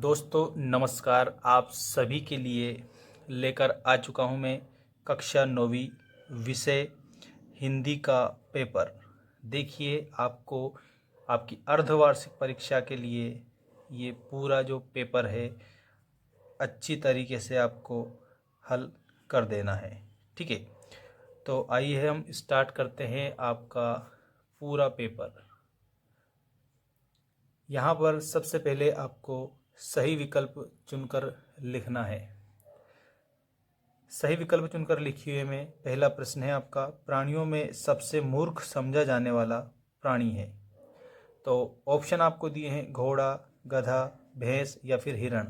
दोस्तों नमस्कार। आप सभी के लिए लेकर आ चुका हूं मैं कक्षा 9वीं विषय हिंदी का पेपर। देखिए, आपको आपकी अर्धवार्षिक परीक्षा के लिए ये पूरा जो पेपर है अच्छी तरीके से आपको हल कर देना है। ठीक है, तो आइए हम स्टार्ट करते हैं आपका पूरा पेपर। यहाँ पर सबसे पहले आपको सही विकल्प चुनकर लिखना है। सही विकल्प चुनकर लिखिए में पहला प्रश्न है आपका, प्राणियों में सबसे मूर्ख समझा जाने वाला प्राणी है। तो ऑप्शन आपको दिए हैं घोड़ा, गधा, भैंस या फिर हिरण।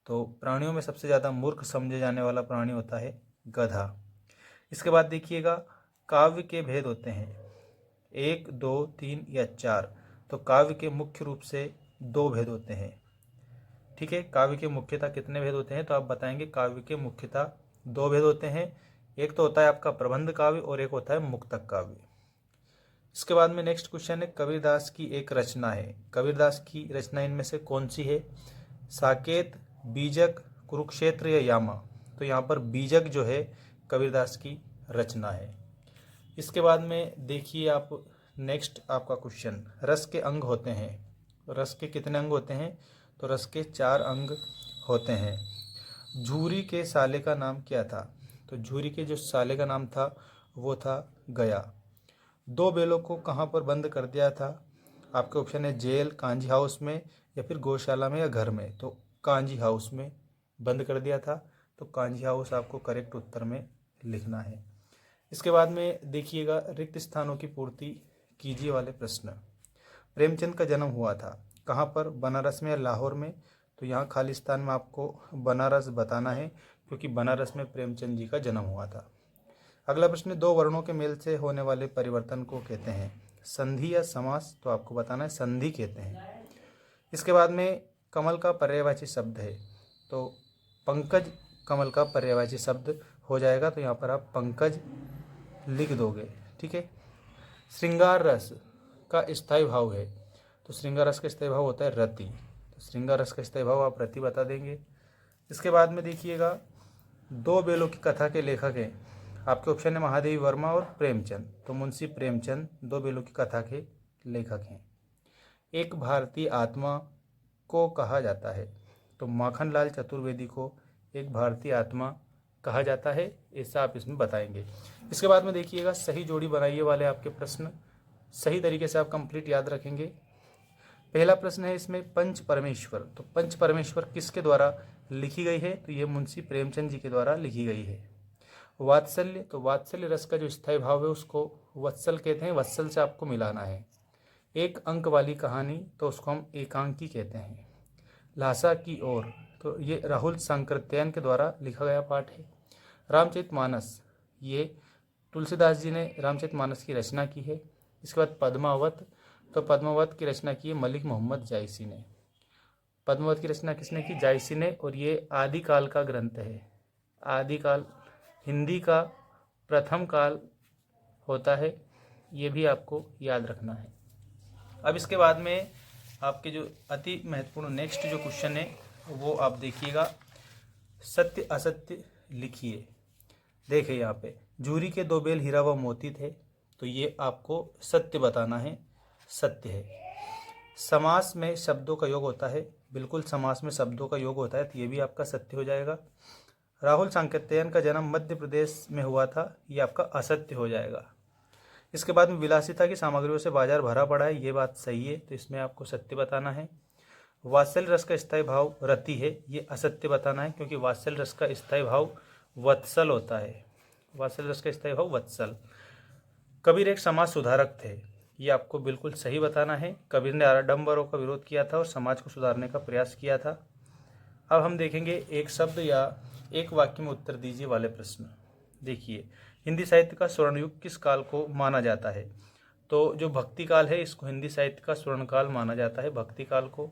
तो प्राणियों में सबसे ज़्यादा मूर्ख समझे जाने वाला प्राणी होता है गधा। इसके बाद देखिएगा, काव्य के भेद होते हैं 1, 2, 3 या 4। तो काव्य के मुख्य रूप से 2 भेद होते हैं। ठीक है, काव्य के मुख्यतः कितने भेद होते हैं? तो आप बताएंगे काव्य के मुख्यतः 2 भेद होते हैं। एक तो होता है आपका प्रबंध काव्य और एक होता है मुक्तक काव्य। इसके बाद में नेक्स्ट क्वेश्चन है, कबीरदास की एक रचना है। कबीरदास की रचना इनमें से कौन सी है? साकेत, बीजक, कुरुक्षेत्र या यामा। तो यहाँ पर बीजक जो है कबीरदास की रचना है। इसके बाद में देखिए आप नेक्स्ट आपका क्वेश्चन, रस के अंग होते हैं। रस के कितने अंग होते हैं? तो रस के 4 अंग होते हैं। झूरी के साले का नाम क्या था? तो झूरी के जो साले का नाम था वो था गया। 2 बैलों को कहाँ पर बंद कर दिया था? आपके ऑप्शन है जेल, कांजी हाउस में या फिर गौशाला में या घर में। तो कांजी हाउस में बंद कर दिया था। तो कांजी हाउस आपको करेक्ट उत्तर में लिखना है। इसके बाद में देखिएगा, रिक्त स्थानों की पूर्ति कीजिए वाले प्रश्न। प्रेमचंद का जन्म हुआ था कहाँ पर? बनारस में या लाहौर में? तो यहाँ खालिस्तान में आपको बनारस बताना है क्योंकि बनारस में प्रेमचंद जी का जन्म हुआ था। अगला प्रश्न, 2 वर्णों के मेल से होने वाले परिवर्तन को कहते हैं संधि या समास? तो आपको बताना है संधि कहते हैं। इसके बाद में कमल का पर्यायवाची शब्द है। तो पंकज कमल का पर्यायवाची शब्द हो जाएगा। तो यहाँ पर आप पंकज लिख दोगे। ठीक है। श्रृंगार रस का स्थायी भाव है। तो श्रृंगार रस का स्थायी भाव होता है रति। तो श्रृंगार रस का स्थायी भाव आप रति बता देंगे। इसके बाद में देखिएगा, 2 बैलों की कथा के लेखक हैं। आपके ऑप्शन है महादेवी वर्मा और प्रेमचंद। तो मुंशी प्रेमचंद 2 बैलों की कथा के लेखक हैं। एक भारतीय आत्मा को कहा जाता है। तो माखनलाल चतुर्वेदी को एक भारतीय आत्मा कहा जाता है, ऐसा आप इसमें बताएंगे। इसके बाद में देखिएगा, सही जोड़ी बनाइए वाले आपके प्रश्न सही तरीके से आप कंप्लीट याद रखेंगे। पहला प्रश्न है इसमें पंच परमेश्वर। तो पंच परमेश्वर किसके द्वारा लिखी गई है? तो ये मुंशी प्रेमचंद जी के द्वारा लिखी गई है। वात्सल्य, तो वात्सल्य रस का जो स्थायी भाव है उसको वत्सल कहते हैं। वत्सल से आपको मिलाना है। एक अंक वाली कहानी, तो उसको हम एकांकी कहते हैं। लासा की ओर, तो ये राहुल सांकृत्यायन के द्वारा लिखा गया पाठ है। रामचरितमानस, ये तुलसीदास जी ने रामचरितमानस की रचना की है। इसके बाद पद्मावत, तो पद्मावत की रचना की है मलिक मोहम्मद जायसी ने। पद्मावत की रचना किसने की? जायसी ने। और ये आदिकाल का ग्रंथ है। आदिकाल हिंदी का प्रथम काल होता है, ये भी आपको याद रखना है। अब इसके बाद में आपके जो अति महत्वपूर्ण नेक्स्ट जो क्वेश्चन है वो आप देखिएगा, सत्य असत्य लिखिए। देखिए यहाँ पे, जूरी के 2 बैल हीरा व मोती थे। तो ये आपको सत्य बताना है, सत्य है। समास में शब्दों का योग होता है। बिल्कुल समास में शब्दों का योग होता है, तो ये भी आपका सत्य हो जाएगा। राहुल सांकृत्यायन का जन्म मध्य प्रदेश में हुआ था, ये आपका असत्य हो जाएगा। इसके बाद में विलासिता की सामग्रियों से बाजार भरा पड़ा है, ये बात सही है, तो इसमें आपको सत्य बताना है। वात्सल्य रस का स्थायी भाव रति है, ये असत्य बताना है क्योंकि वात्सल्य रस का स्थायी भाव वत्सल होता है। वात्सल्य रस का स्थायी भाव वत्सल। कबीर एक समाज सुधारक थे, ये आपको बिल्कुल सही बताना है। कबीर ने आडंबरों का विरोध किया था और समाज को सुधारने का प्रयास किया था। अब हम देखेंगे एक शब्द या एक वाक्य में उत्तर दीजिए वाले प्रश्न। देखिए, हिंदी साहित्य का स्वर्ण युग किस काल को माना जाता है? तो जो भक्ति काल है इसको हिंदी साहित्य का स्वर्ण काल माना जाता है, भक्ति काल को।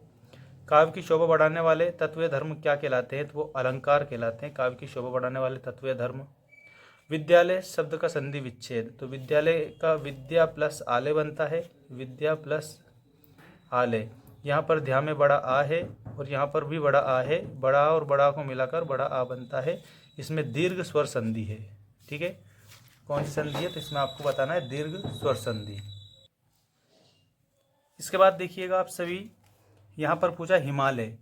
काव्य की शोभा बढ़ाने वाले तत्व धर्म क्या कहलाते हैं? तो वो अलंकार कहलाते हैं, काव्य की शोभा बढ़ाने वाले तत्व धर्म। विद्यालय शब्द का संधि विच्छेद, तो विद्यालय का विद्या प्लस आलय बनता है, विद्या प्लस आलय। यहाँ पर ध्या में बड़ा आ है और यहाँ पर भी बड़ा आ है। बड़ा आ और बड़ा आ को मिलाकर बड़ा आ बनता है। इसमें दीर्घ स्वर संधि है। ठीक है, कौन सी संधि है? तो इसमें आपको बताना है दीर्घ स्वर संधि। इसके बाद देखिएगा आप सभी, यहाँ पर पूछा हिमालय।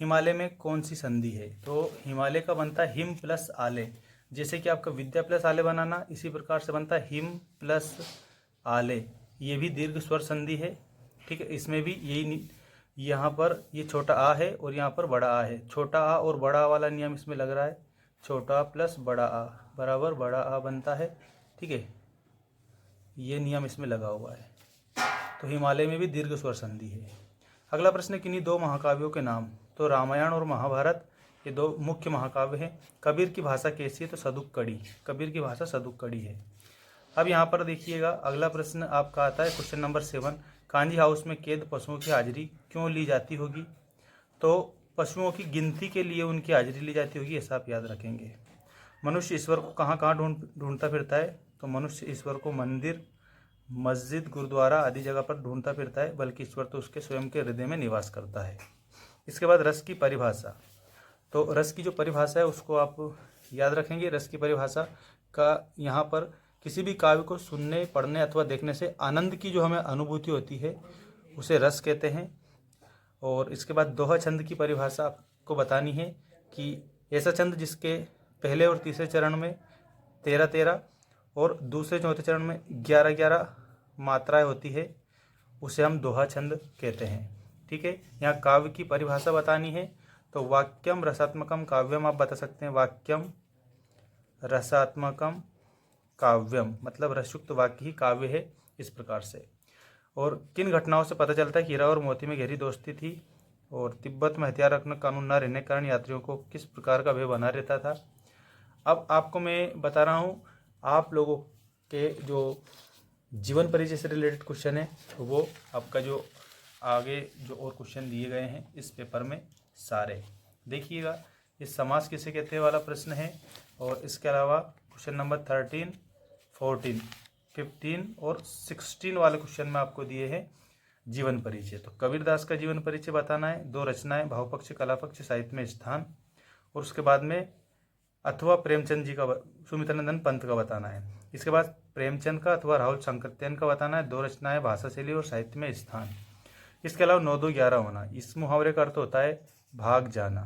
हिमालय में कौन सी संधि है? तो हिमालय का बनता है हिम प्लस आले। जैसे कि आपका विद्या प्लस आले बनाना, इसी प्रकार से बनता है हिम प्लस आले। ये भी दीर्घ स्वर संधि है। ठीक है, इसमें भी यही, यहाँ पर ये छोटा आ है और यहाँ पर बड़ा आ है। छोटा आ और बड़ा आ वाला नियम इसमें लग रहा है। छोटा प्लस बड़ा आ बराबर बड़ा आ बनता है। ठीक है, ये नियम इसमें लगा हुआ है। तो हिमालय में भी दीर्घ स्वर संधि है। अगला प्रश्न, किन्हीं दो महाकाव्यों के नाम? तो रामायण और महाभारत ये दो मुख्य महाकाव्य हैं। कबीर की भाषा कैसी है? तो सदुक कड़ी। कबीर की भाषा सदुक कड़ी है। अब यहाँ पर देखिएगा, अगला प्रश्न आपका आता है क्वेश्चन नंबर 7। कांजी हाउस में कैद पशुओं की हाजिरी क्यों ली जाती होगी? तो पशुओं की गिनती के लिए उनकी हाजिरी ली जाती होगी, ऐसा आप याद रखेंगे। मनुष्य ईश्वर को कहाँ कहाँ ढूंढता फिरता है? तो मनुष्य ईश्वर को मंदिर, मस्जिद, गुरुद्वारा आदि जगह पर ढूंढता फिरता है, बल्कि ईश्वर तो उसके स्वयं के हृदय में निवास करता है। इसके बाद रस की परिभाषा। तो रस की जो परिभाषा है उसको आप याद रखेंगे। रस की परिभाषा का यहाँ पर किसी भी काव्य को सुनने, पढ़ने अथवा देखने से आनंद की जो हमें अनुभूति होती है उसे रस कहते हैं। और इसके बाद दोहा छंद की परिभाषा आपको बतानी है कि ऐसा छंद जिसके पहले और तीसरे चरण में 13-13 और दूसरे चौथे चरण में 11-11 मात्राएं होती है, उसे हम दोहा छंद कहते हैं। ठीक है, यहाँ काव्य की परिभाषा बतानी है। तो वाक्यम रसात्मकम काव्यम आप बता सकते हैं। वाक्यम रसात्मकम काव्यम मतलब रसयुक्त वाक्य ही काव्य है, इस प्रकार से। और किन घटनाओं से पता चलता है कि हीरा और मोती में गहरी दोस्ती थी? और तिब्बत में हथियार रखना कानून न रहने के कारण यात्रियों को किस प्रकार का भय बना रहता था? अब आपको मैं बता रहा हूँ, आप लोगों के जो जीवन परिचय से रिलेटेड क्वेश्चन है वो आपका जो आगे जो और क्वेश्चन दिए गए हैं इस पेपर में सारे देखिएगा। ये समास किसे कहते हैं वाला प्रश्न है। और इसके अलावा क्वेश्चन नंबर 13, 14, 15 और 16 वाले क्वेश्चन में आपको दिए हैं जीवन परिचय। तो कबीरदास का जीवन परिचय बताना है, 2 रचनाएं, भावपक्ष, कलापक्ष, साहित्य में स्थान, और उसके बाद में अथवा प्रेमचंद जी का, सुमित्रानंदन पंत का बताना है। इसके बाद प्रेमचंद का अथवा राहुल शंकरत्यन का बताना है, 2 रचनाएं, भाषा शैली और साहित्य में स्थान। इसके अलावा 9-2-11 होना, इस मुहावरे का अर्थ होता है भाग जाना।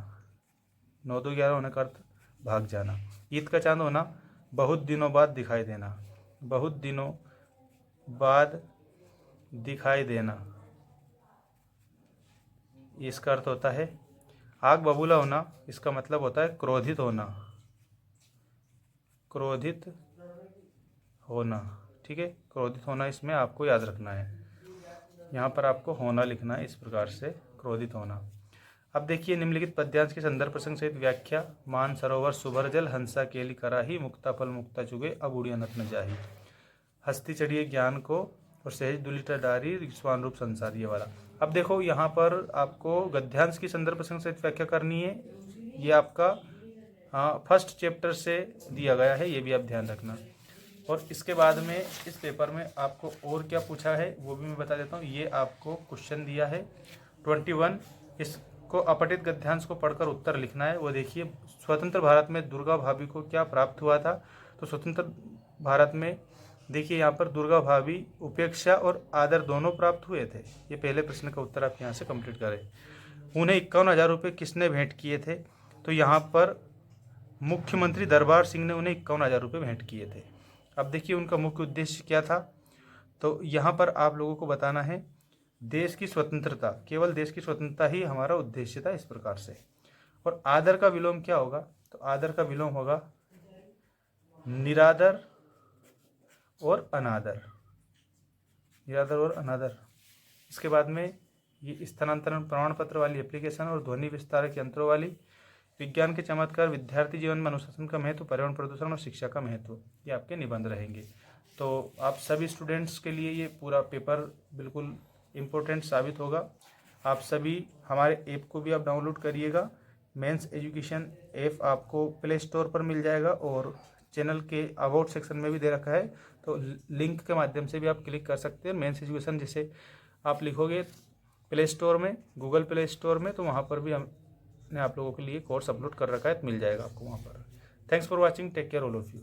9-2-11 होने का अर्थ भाग जाना। ईद का चांद होना, बहुत दिनों बाद दिखाई देना। बहुत दिनों बाद दिखाई देना, इसका अर्थ होता है आग बबूला होना। इसका मतलब होता है क्रोधित होना। क्रोधित होना, ठीक है, क्रोधित होना इसमें आपको याद रखना है। यहाँ पर आपको होना लिखना है, इस प्रकार से क्रोधित होना। अब देखिए, निम्नलिखित पद्यांश के संदर्भ प्रसंग सहित व्याख्या। मान सरोवर सुभर जल, हंसा केली कराही, मुक्ता फल मुक्ता चुगे, अब उड़िया नत न जाही। हस्ती चढ़िए ज्ञान को और सहज दुलिटा डारी, स्वान रूप संसार, ये वाला। अब देखो, यहाँ पर आपको गद्यांश की संदर्भ प्रसंग सहित व्याख्या करनी है। ये आपका फर्स्ट चैप्टर से दिया गया है, ये भी आप ध्यान रखना। और इसके बाद में इस पेपर में आपको और क्या पूछा है वो भी मैं बता देता हूँ। ये आपको क्वेश्चन दिया है 21, इसको अपठित गद्यांश को पढ़कर उत्तर लिखना है। वो देखिए, स्वतंत्र भारत में दुर्गा भाभी को क्या प्राप्त हुआ था? तो स्वतंत्र भारत में देखिए यहाँ पर दुर्गा भाभी, उपेक्षा और आदर दोनों प्राप्त हुए थे। ये पहले प्रश्न का उत्तर आप यहाँ से कंप्लीट करें। उन्हें 51,000 रुपये किसने भेंट किए थे? तो यहाँ पर मुख्यमंत्री दरबार सिंह ने उन्हें 51,000 रुपये भेंट किए थे। अब देखिए, उनका मुख्य उद्देश्य क्या था? तो यहाँ पर आप लोगों को बताना है देश की स्वतंत्रता, केवल देश की स्वतंत्रता ही हमारा उद्देश्य था, इस प्रकार से। और आदर का विलोम क्या होगा? तो आदर का विलोम होगा निरादर और अनादर। निरादर और अनादर। इसके बाद में ये स्थानांतरण प्रमाण पत्र वाली एप्लीकेशन और ध्वनि विस्तारक यंत्रों वाली, विज्ञान के चमत्कार, विद्यार्थी जीवन में अनुशासन का महत्व, पर्यावरण प्रदूषण और शिक्षा का महत्व, ये आपके निबंध रहेंगे। तो आप सभी स्टूडेंट्स के लिए ये पूरा पेपर बिल्कुल इम्पोर्टेंट साबित होगा। आप सभी हमारे ऐप को भी आप डाउनलोड करिएगा। मेंस एजुकेशन ऐप आपको प्ले स्टोर पर मिल जाएगा और चैनल के अबाउट सेक्शन में भी दे रखा है, तो लिंक के माध्यम से भी आप क्लिक कर सकते हैं। मेंस एजुकेशन जैसे आप लिखोगे प्ले स्टोर में, गूगल प्ले स्टोर में, तो वहाँ पर भी हमने आप लोगों के लिए कोर्स अपलोड कर रखा है, तो मिल जाएगा आपको वहाँ पर। Thanks for watching, take care all of you.